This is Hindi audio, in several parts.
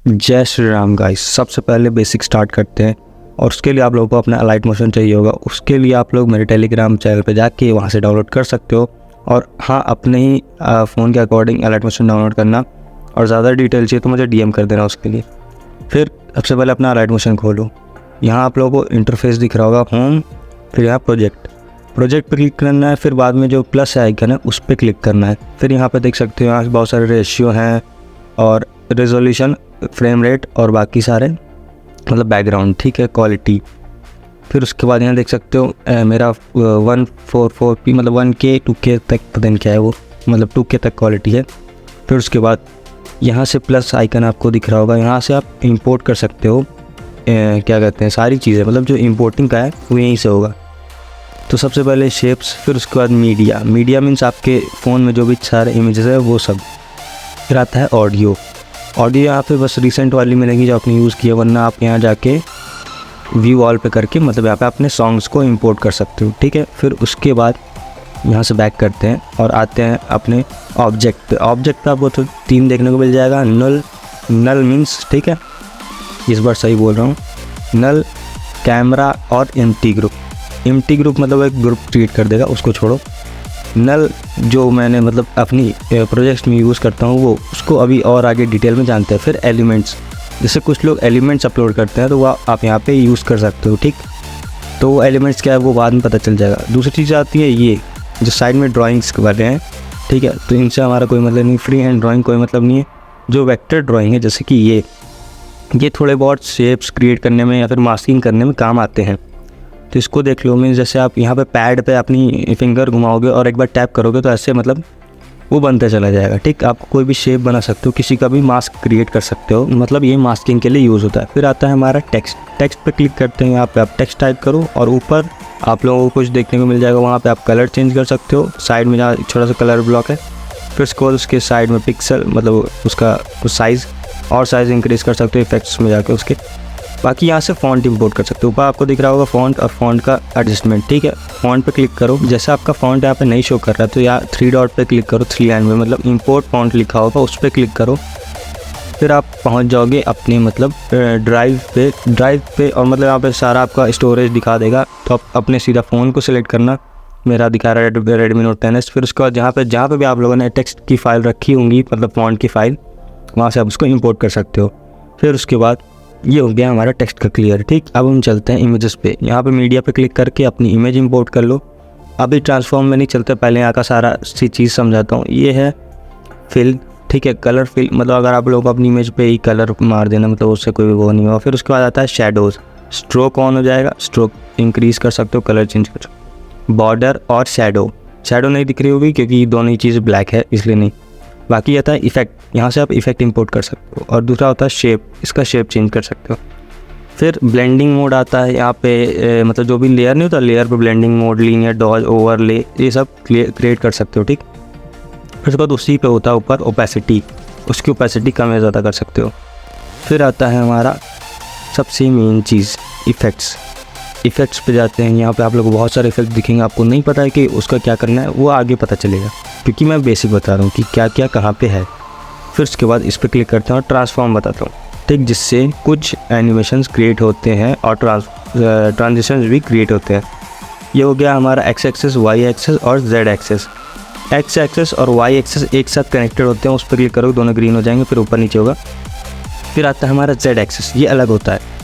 जय श्री राम गाइस। सबसे पहले बेसिक स्टार्ट करते हैं और उसके लिए आप लोगों को अपना अलाइट मोशन चाहिए होगा। उसके लिए आप लोग मेरे टेलीग्राम चैनल पे जाके वहाँ से डाउनलोड कर सकते हो। और हाँ, अपने ही फ़ोन के अकॉर्डिंग अलाइट मोशन डाउनलोड करना, और ज़्यादा डिटेल चाहिए तो मुझे डीएम कर देना उसके लिए। फिर सबसे पहले अपना अलाइट मोशन खोलो। यहाँ आप लोगों को इंटरफेस दिख रहा होगा, होम, फिर यहाँ प्रोजेक्ट पे क्लिक करना है। फिर बाद में जो प्लस आइकन है उस पर क्लिक करना है। फिर यहाँ पे देख सकते हो, यहाँ बहुत सारे रेशियो हैं और रेजोल्यूशन, फ्रेम रेट और बाकी सारे मतलब बैकग्राउंड, ठीक है, क्वालिटी। फिर उसके बाद यहाँ देख सकते हो मेरा 144p मतलब 1K 2K तक, पता नहीं क्या है वो, मतलब 2K तक क्वालिटी है। फिर उसके बाद यहाँ से प्लस आइकन आपको दिख रहा होगा, यहाँ से आप इंपोर्ट कर सकते हो क्या कहते हैं, सारी चीज़ें, मतलब जो इंपोर्टिंग का है वो यहीं से होगा। तो सबसे पहले शेप्स, फिर उसके बाद मीडिया मीन्स आपके फ़ोन में जो भी सारे इमेजेस है वो सब। फिर आता है ऑडियो यहाँ पे बस रिसेंट वाली में नहीं जो आपने यूज़ किया, वरना आप यहाँ जाके व्यू ऑल पे करके मतलब यहाँ पे अपने सॉन्ग्स को इंपोर्ट कर सकते हो, ठीक है। फिर उसके बाद यहाँ से बैक करते हैं और आते हैं अपने ऑब्जेक्ट पे आपको तो 3 देखने को मिल जाएगा। नल मीन्स, ठीक है, इस बार सही बोल रहा हूँ, नल, कैमरा और एम्प्टी ग्रुप मतलब एक ग्रुप क्रिएट कर देगा, उसको छोड़ो। नल जो मैंने मतलब अपनी प्रोजेक्ट्स में यूज़ करता हूँ वो, उसको अभी और आगे डिटेल में जानते हैं। फिर एलिमेंट्स, जैसे कुछ लोग एलिमेंट्स अपलोड करते हैं तो वह आप यहाँ पे यूज़ कर सकते हो, ठीक। तो वो एलिमेंट्स क्या है वो बाद में पता चल जाएगा। दूसरी चीज़ आती है ये जो साइड में ड्राइंग्स वाले हैं, ठीक है, तो इनसे हमारा कोई मतलब नहीं, फ्री हैंड ड्राइंग कोई मतलब नहीं है। जो वेक्टर ड्राइंग है, जैसे कि ये थोड़े बहुत शेप्स क्रिएट करने में या फिर मास्किंग करने में काम आते हैं, तो इसको देख लो। मीन्स जैसे आप यहाँ पे पैड पे अपनी फिंगर घुमाओगे और एक बार टैप करोगे तो ऐसे मतलब वो बनता चला जाएगा, ठीक। आप कोई भी शेप बना सकते हो, किसी का भी मास्क क्रिएट कर सकते हो, मतलब ये मास्किंग के लिए यूज़ होता है। फिर आता है हमारा टेक्स्ट पे क्लिक करते हैं, यहाँ पे आप टेक्स्ट टाइप करो और ऊपर आप लोगों को कुछ देखने को मिल जाएगा। वहाँ पे आप कलर चेंज कर सकते हो, साइड में जहाँ छोटा सा कलर ब्लॉक है। फिर उसके साइड में पिक्सल मतलब उसका साइज़ और साइज़ इंक्रीज़ कर सकते हो इफेक्ट्स में जाके उसके। बाकी यहाँ से फ़ॉन्ट इंपोर्ट कर सकते हो। ऊपर आपको दिख रहा होगा फ़ॉन्ट और फ़ॉन्ट का एडजस्टमेंट, ठीक है। फ़ॉन्ट पे क्लिक करो, जैसे आपका फ़ॉन्ट यहाँ पे नहीं शो कर रहा है तो यहाँ 3 डॉट पे क्लिक करो, 3 लाइन में मतलब इंपोर्ट फ़ॉन्ट लिखा होगा, उस पर क्लिक करो। फिर आप पहुँच जाओगे अपने मतलब ड्राइव पे और मतलब यहाँ पे सारा आपका स्टोरेज दिखा देगा। तो आप अपने सीधा फ़ोन को सिलेक्ट करना, मेरा दिखा रहा है रेडमी नोट 10S। फिर उसके बाद जहाँ पे भी आप लोगों ने टेक्स्ट की फ़ाइल रखी होंगी, मतलब फ़ॉन्ट की फ़ाइल, वहाँ से आप उसको इंपोर्ट कर सकते हो। फिर उसके बाद ये हो गया हमारा टेक्स्ट का क्लियर, ठीक। अब हम चलते हैं इमेजेस पे। यहाँ पे मीडिया पे क्लिक करके अपनी इमेज इंपोर्ट कर लो। अभी ट्रांसफॉर्म में नहीं चलते, पहले यहाँ का सारा सी चीज़ समझाता हूँ। ये है फिल, ठीक है, कलर फिल, मतलब अगर आप लोग अपनी इमेज पे ही कलर मार देना मतलब उससे कोई वो नहीं होगा। फिर उसके बाद आता है शैडोज़, स्ट्रोक ऑन हो जाएगा, स्ट्रोक इंक्रीज़ कर सकते हो, कलर चेंज कर सकते हो। बॉर्डर और शैडो नहीं दिख रही होगी क्योंकि दोनों ही चीज़ ब्लैक है इसलिए नहीं। बाकी आता है इफेक्ट, यहाँ से आप इफेक्ट इंपोर्ट कर सकते हो। और दूसरा होता है शेप, इसका शेप चेंज कर सकते हो। फिर ब्लेंडिंग मोड आता है यहाँ पे, मतलब जो भी लेयर नहीं होता, लेयर पे blending mode, linear, dodge, overlay, ये सब क्रिएट कर सकते हो, ठीक। फिर उसके बाद उसी पे होता है ऊपर ओपेसिटी, उसकी ओपेसिटी कम या ज़्यादा कर सकते हो। फिर आता है हमारा सबसे मेन चीज़ इफ़ेक्ट्स पे जाते हैं। यहाँ पे आप लोग को बहुत सारे इफेक्ट दिखेंगे, आपको नहीं पता है कि उसका क्या करना है, वो आगे पता चलेगा क्योंकि मैं बेसिक बता रहा हूँ कि क्या क्या कहाँ पे है। फिर उसके बाद इस पर क्लिक करते हैं और ट्रांसफॉर्म बताता हूँ, ठीक, जिससे कुछ एनिमेशंस क्रिएट होते हैं और ट्रांजिशंस भी क्रिएट होते हैं। ये हो गया हमारा एक्स एक्सेस, वाई एक्सेस और जेड एक्सेस। एक्स एक्सेस और वाई एक्सेस एक साथ कनेक्टेड होते हैं, उस पर क्लिक करो, दोनों ग्रीन हो जाएंगे, फिर ऊपर नीचे होगा। फिर आता है हमारा जेड एक्सेस, ये अलग होता है,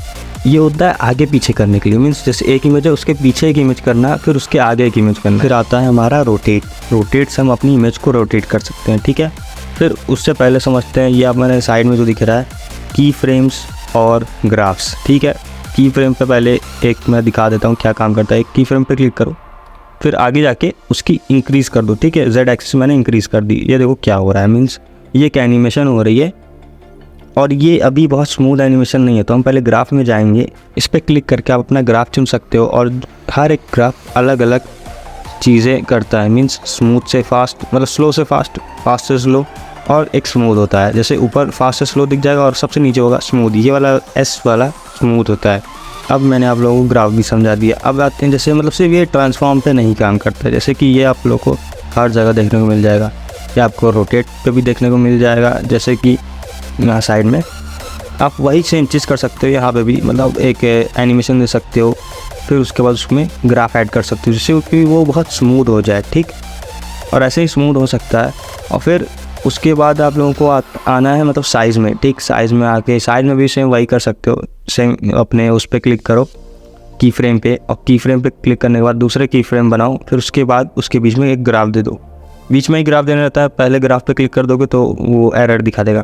ये होता है आगे पीछे करने के लिए। मीन्स जैसे एक इमेज है उसके पीछे एक इमेज करना, फिर उसके आगे एक इमेज करना। फिर आता है हमारा रोटेट से हम अपनी इमेज को रोटेट कर सकते हैं, ठीक है। फिर उससे पहले समझते हैं, ये आप मैंने साइड में जो दिख रहा है की फ्रेम्स और ग्राफ्स, ठीक है। की फ्रेम पे पहले एक मैं दिखा देता हूँ क्या काम करता है। एक की फ्रेम पे क्लिक करो, फिर आगे जाके उसकी इंक्रीज़ कर दो, ठीक है। जेड एक्सिस मैंने इंक्रीज़ कर दी, ये देखो क्या हो रहा है, मीन्स ये एक एनिमेशन हो रही है और ये अभी बहुत स्मूथ एनिमेशन नहीं है। तो हम पहले ग्राफ में जाएंगे, इस पर क्लिक करके आप अपना ग्राफ चुन सकते हो और हर एक ग्राफ अलग अलग चीज़ें करता है। मीन्स स्मूथ से फास्ट, मतलब स्लो से फास्ट, फास्ट से स्लो, और एक स्मूथ होता है। जैसे ऊपर फास्ट से स्लो दिख जाएगा और सबसे नीचे होगा स्मूथ, ये वाला एस वाला स्मूथ होता है। अब मैंने आप लोगों को ग्राफ भी समझा दिया। अब आते हैं जैसे मतलब सिर्फ ये ट्रांसफॉर्म पे नहीं काम करता है, जैसे कि ये आप लोगों को हर जगह देखने को मिल जाएगा। ये आपको रोटेट पे भी देखने को मिल जाएगा, जैसे कि यहाँ साइड में। आप वही सेम चीज़ कर सकते हो यहाँ पे भी, मतलब एक एनिमेशन दे सकते हो, फिर उसके बाद उसमें ग्राफ ऐड कर सकते हो जिससे कि वो बहुत स्मूथ हो जाए, ठीक। और ऐसे ही स्मूथ हो सकता है। और फिर उसके बाद आप लोगों को आना है मतलब साइज़ में, ठीक। साइज़ में आके साइज़ में भी सेम वही कर सकते हो, सेम अपने उस पर क्लिक करो की फ्रेम पे, और की फ्रेम पे क्लिक करने के बाद दूसरे की फ्रेम बनाओ, फिर उसके बाद उसके बीच में एक ग्राफ दे दो। बीच में ही ग्राफ देना रहता है, पहले ग्राफ पे क्लिक कर दोगे तो वो एरर दिखा देगा।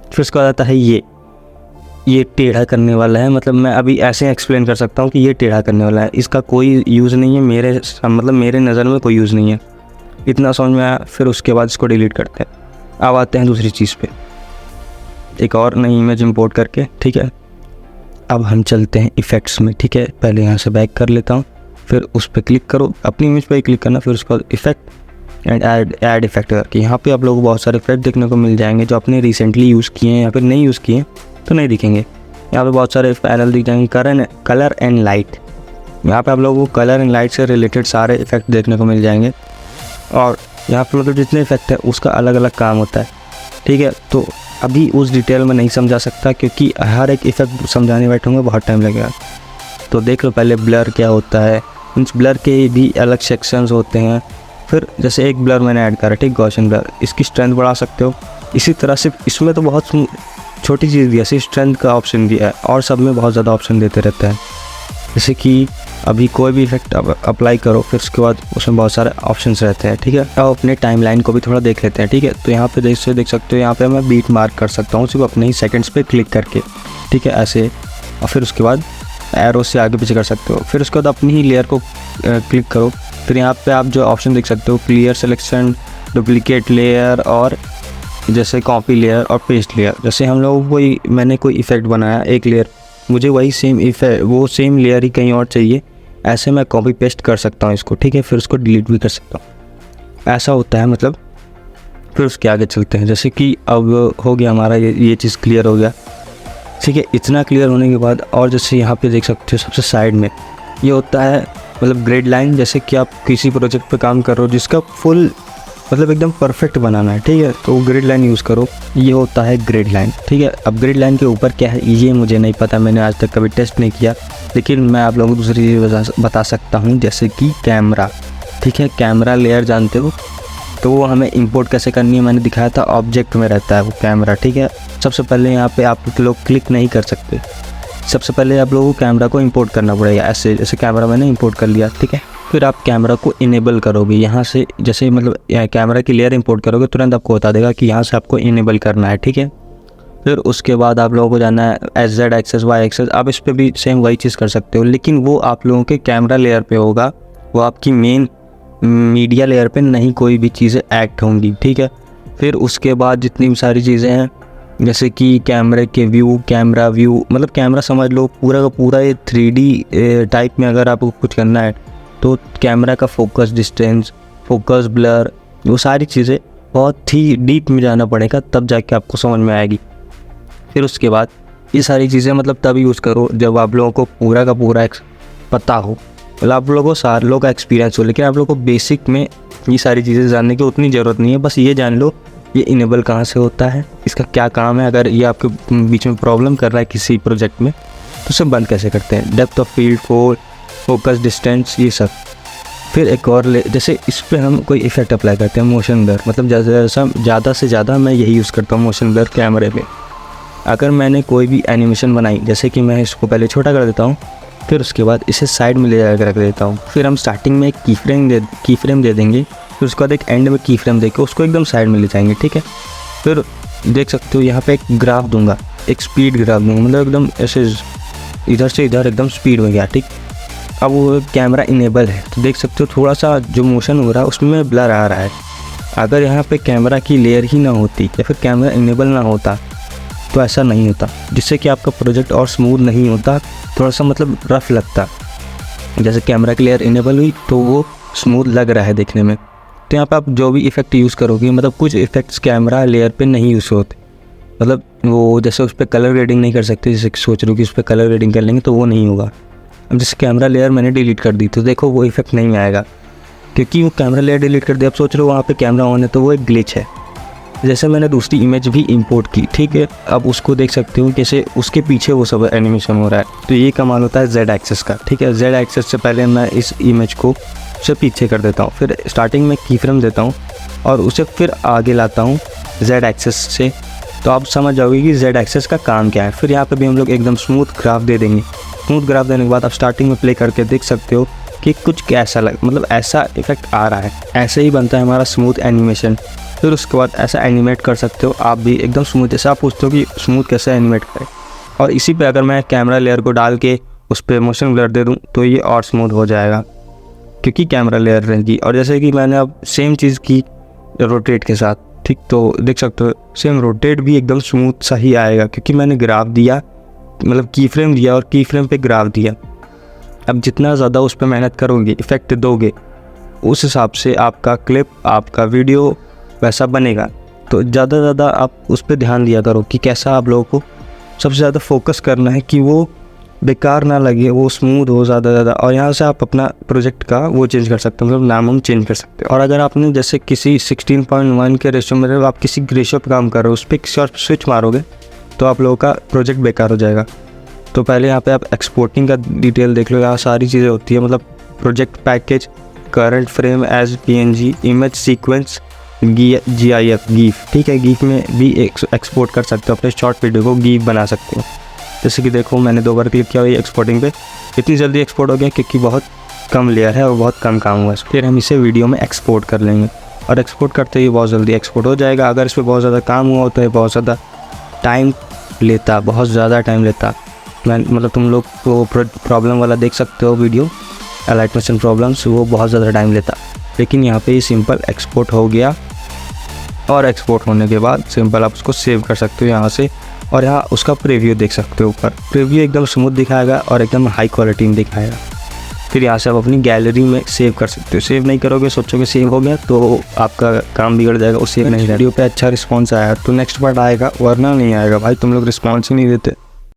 फिर उसका आता है ये टेढ़ा करने वाला है, मतलब मैं अभी ऐसे एक्सप्लेन कर सकता हूँ कि ये टेढ़ा करने वाला है, इसका कोई यूज़ नहीं है मेरे नज़र में कोई यूज़ नहीं है, इतना समझ में आया। फिर उसके बाद इसको डिलीट करते हैं। अब आते हैं दूसरी चीज़ पे, एक और नई इमेज इंपोर्ट करके, ठीक है। अब हम चलते हैं इफ़ेक्ट्स में, ठीक है। पहले यहाँ से बैक कर लेता हूँ, फिर उस पर क्लिक करो, अपनी इमेज पर ही क्लिक करना, फिर उसके बाद इफेक्ट एंड ऐड इफेक्ट करके यहाँ पे आप लोगों को बहुत सारे इफेक्ट देखने को मिल जाएंगे जो आपने रिसेंटली यूज़ किए हैं या फिर नहीं यूज़ किए हैं तो नहीं दिखेंगे। यहाँ पे बहुत सारे पैनल दिख जाएंगे, कलर एंड लाइट। यहाँ पे आप लोगों को कलर एंड लाइट से रिलेटेड सारे इफेक्ट देखने को मिल जाएंगे, और यहाँ पर मतलब जितने इफेक्ट है उसका अलग अलग काम होता है, ठीक है। तो अभी उस डिटेल में नहीं समझा सकता क्योंकि हर एक इफेक्ट समझाने बैठूँगा बहुत टाइम लगेगा। तो देख लो पहले ब्लर क्या होता है, मीन्स ब्लर के भी अलग सेक्शंस होते हैं। फिर जैसे एक ब्लर मैंने ऐड करा, ठीक, गॉसियन ब्लर, इसकी स्ट्रेंथ बढ़ा सकते हो। इसी तरह से इसमें तो बहुत छोटी चीज़ दिया, सिर्फ स्ट्रेंथ का ऑप्शन दिया है, और सब में बहुत ज़्यादा ऑप्शन देते रहते हैं। जैसे कि अभी कोई भी इफेक्ट अप्लाई करो, फिर उसके बाद उसमें बहुत सारे ऑप्शंस रहते हैं, ठीक है। अब अपने टाइमलाइन को भी थोड़ा देख लेते हैं, ठीक है। तो यहाँ पे देख सकते हो, यहाँ पे मैं बीट मार्क कर सकता हूँ सिर्फ अपने ही सेकंड्स पे क्लिक करके, ठीक है, ऐसे। और फिर उसके बाद एरो से आगे पीछे कर सकते हो। फिर उसके बाद अपनी ही लेयर को क्लिक करो, फिर यहाँ पे आप जो ऑप्शन देख सकते हो, क्लियर सिलेक्शन, डुप्लीकेट लेयर, और जैसे कॉपी लेयर और पेस्ट लेयर। जैसे हम लोग मैंने कोई इफेक्ट बनाया एक लेयर, मुझे वही सेम इफेक्ट वो सेम लेयर ही कहीं और चाहिए, ऐसे मैं कॉपी पेस्ट कर सकता हूँ इसको, ठीक है। फिर उसको डिलीट भी कर सकता हूँ, ऐसा होता है मतलब। फिर उसके आगे चलते हैं, जैसे कि अब हो गया हमारा ये चीज़ क्लियर हो गया, ठीक है। इतना क्लियर होने के बाद और जैसे यहाँ पे देख सकते हो सबसे साइड में ये होता है मतलब ग्रिड लाइन। जैसे कि आप किसी प्रोजेक्ट पे काम कर रहे हो जिसका फुल मतलब एकदम परफेक्ट बनाना है, ठीक है, तो ग्रिड लाइन यूज़ करो, ये होता है ग्रिड लाइन, ठीक है। अब ग्रिड लाइन के ऊपर क्या है ये मुझे नहीं पता, मैंने आज तक कभी टेस्ट नहीं किया, लेकिन मैं आप लोगों को दूसरी चीज़ बता सकता हूँ, जैसे कि कैमरा, ठीक है। कैमरा लेयर जानते हो, तो वो हमें इंपोर्ट कैसे करनी है मैंने दिखाया था, ऑब्जेक्ट में रहता है वो कैमरा, ठीक है। सबसे पहले यहाँ पे आप लोग क्लिक नहीं कर सकते, सबसे पहले आप लोगों को कैमरा को इंपोर्ट करना पड़ेगा, ऐसे जैसे कैमरा मैंने इंपोर्ट कर लिया, ठीक है। फिर आप कैमरा को इनेबल करोगे यहाँ से, जैसे मतलब कैमरा की लेयर इंपोर्ट करोगे तुरंत आपको बता देगा कि यहाँ से आपको इनेबल करना है, ठीक है। फिर उसके बाद आप लोगों को जाना है Z एक्सेस, Y एक्सेस। आप इस पर भी सेम वही चीज़ कर सकते हो, लेकिन वो आप लोगों के कैमरा लेयर पे होगा, वो आपकी मेन मीडिया लेयर पे नहीं कोई भी चीज़ें एक्ट होंगी, ठीक है। फिर उसके बाद जितनी भी सारी चीज़ें हैं जैसे कि कैमरे के कैमरा व्यू, मतलब कैमरा समझ लो पूरा का पूरा ये 3D टाइप में अगर आपको कुछ करना है तो कैमरा का फोकस डिस्टेंस, फोकस ब्लर, वो सारी चीज़ें बहुत ही डीप में जाना पड़ेगा तब जाके आपको समझ में आएगी। फिर उसके बाद ये सारी चीज़ें मतलब तब यूज़ करो जब आप लोगों को पूरा का पूरा पता हो, मतलब आप लोगों को सारे लोग का एक्सपीरियंस हो, लेकिन आप लोगों को बेसिक में ये सारी चीज़ें जानने की उतनी ज़रूरत नहीं है। बस ये जान लो ये इनेबल कहाँ से होता है, इसका क्या काम है, अगर ये आपके बीच में प्रॉब्लम कर रहा है किसी प्रोजेक्ट में तो उसे बंद कैसे करते हैं, depth of field, focus distance, ये सब। फिर एक और जैसे इस पर हम कोई इफेक्ट अप्लाई करते हैं, मोशन ब्लर, मतलब ज़्यादा से ज़्यादा मैं यही यूज़ करता हूँ मोशन ब्लर कैमरे पे। अगर मैंने कोई भी एनिमेशन बनाई, जैसे कि मैं इसको पहले छोटा कर देता हूँ, फिर उसके बाद इसे साइड में ले जाकर रख देता हूँ। फिर हम स्टार्टिंग में एक की फ्रेम दे देंगे, फिर उसके बाद एक एंड में की फ्रेम देकर उसको एकदम साइड में ले जाएंगे, ठीक है। फिर देख सकते हो यहाँ पे एक ग्राफ दूंगा, एक स्पीड ग्राफ दूंगा, मतलब एकदम ऐसे इधर से इधर एकदम स्पीड हो गया, ठीक। अब वो कैमरा इनेबल है तो देख सकते हो थोड़ा सा जो मोशन हो रहा है उसमें ब्लर आ रहा है। अगर यहाँ पे कैमरा की लेयर ही ना होती या फिर कैमरा इनेबल ना होता तो ऐसा नहीं होता, जिससे कि आपका प्रोजेक्ट और स्मूथ नहीं होता, थोड़ा सा मतलब रफ लगता। जैसे कैमरा की लेयर इनेबल हुई तो वो स्मूथ लग रहा है देखने में। तो यहाँ पे आप जो भी इफेक्ट यूज़ करोगे, मतलब कुछ इफेक्ट्स कैमरा लेयर पे नहीं यूज़ होते, मतलब वो जैसे उस पर कलर ग्रेडिंग नहीं कर सकते, जैसे सोच रहे हो कि उस पर कलर ग्रेडिंग कर लेंगे तो वो नहीं होगा। अब जैसे कैमरा लेयर मैंने डिलीट कर दी तो देखो वो इफेक्ट नहीं आएगा, क्योंकि वो कैमरा लेयर डिलीट कर दिया। अब सोच रहे हो वहाँ पे कैमरा ऑन है तो वो एक ग्लिच है, जैसे मैंने दूसरी इमेज भी इंपोर्ट की, ठीक है, अब उसको देख सकते हो कैसे उसके पीछे वो सब एनिमेशन हो रहा है। तो ये कमाल होता है जेड एक्सेस का, ठीक है। जेड एक्सेस से पहले मैं इस इमेज को उसे पीछे कर देता हूँ, फिर स्टार्टिंग में की फ्रेम देता हूँ और उसे फिर आगे लाता हूँ जेड एक्सेस से। तो आप समझ जाओगे कि जेड एक्सेस का काम क्या है। फिर यहाँ पे भी हम लोग एकदम स्मूथ ग्राफ दे देंगे। स्मूथ ग्राफ देने के बाद आप स्टार्टिंग में प्ले करके देख सकते हो कि कुछ कैसा मतलब ऐसा इफेक्ट आ रहा है। ऐसे ही बनता है हमारा स्मूथ एनिमेशन। फिर उसके बाद ऐसा एनिमेट कर सकते हो आप भी एकदम स्मूथ। जैसे आप पूछते हो कि स्मूथ कैसे एनिमेट करें, और इसी पे अगर मैं कैमरा लेयर को डाल के उस पर मोशन ब्लर दे दूँ तो ये और स्मूथ हो जाएगा, क्योंकि कैमरा लेयर रहेगी। और जैसे कि मैंने अब सेम चीज़ की रोटेट के साथ, ठीक, तो देख सकते हो सेम रोटेट भी एकदम स्मूथ सा ही आएगा, क्योंकि मैंने ग्राफ दिया, मतलब की फ्रेम दिया और की फ्रेम पे ग्राफ दिया। अब जितना ज़्यादा उस पर मेहनत करोगे, इफ़ेक्ट दोगे, उस हिसाब से आपका क्लिप, आपका वीडियो वैसा बनेगा। तो ज़्यादा से ज़्यादा आप उस पर ध्यान दिया करो कि कैसा आप लोगों को सबसे ज़्यादा फोकस करना है कि वो बेकार ना लगे, वो स्मूथ हो ज़्यादा से ज़्यादा। और यहाँ से आप अपना प्रोजेक्ट का वो चेंज कर सकते हो, मतलब नाम हम चेंज कर सकते हो। और अगर आपने जैसे किसी 16:1 के रेशियो में, आप किसी रेशियो पर काम कर रहे हो, उस पर स्विच मारोगे तो आप लोगों का प्रोजेक्ट बेकार हो जाएगा। तो पहले यहाँ पे आप एक्सपोर्टिंग का डिटेल देख लो, यहाँ सारी चीज़ें होती है, मतलब project package, current frame as PNG, image sequence, GIF, GIF, ठीक है। गीफ में भी एक्सपोर्ट कर सकते हो, अपने शॉर्ट वीडियो को गीफ बना सकते हो। जैसे कि देखो मैंने 2 बार क्लिक किया, ये एक्सपोर्टिंग पे इतनी जल्दी एक्सपोर्ट हो गया क्योंकि बहुत कम लेयर है और बहुत कम काम हुआ है। फिर हम इसे वीडियो में एक्सपोर्ट कर लेंगे और एक्सपोर्ट करते ही बहुत जल्दी एक्सपोर्ट हो जाएगा। अगर इस पर बहुत ज़्यादा काम हुआ होता है, बहुत ज़्यादा टाइम लेता, बहुत ज़्यादा टाइम लेता, मतलब तुम लोग वो प्रॉब्लम वाला देख सकते हो वीडियो, अलाइट मोशन प्रॉब्लम्स, वो बहुत ज़्यादा टाइम लेता। लेकिन यहाँ पे ये सिंपल एक्सपोर्ट हो गया, और एक्सपोर्ट होने के बाद सिंपल आप उसको सेव कर सकते हो यहाँ से, और यहाँ उसका प्रीव्यू देख सकते हो। ऊपर प्रीव्यू एकदम स्मूथ दिखाएगा और एकदम हाई क्वालिटी में दिखाएगा। फिर यहाँ से आप अपनी गैलरी में सेव कर सकते हो। सेव नहीं करोगे, सोचोगे सेव हो गया तो आपका काम बिगड़ जाएगा, वो सेव नहीं। वीडियो पे अच्छा रिस्पॉन्स आया तो नेक्स्ट पार्ट आएगा, वरना नहीं आएगा भाई, तुम लोग रिस्पॉन्स ही नहीं देते।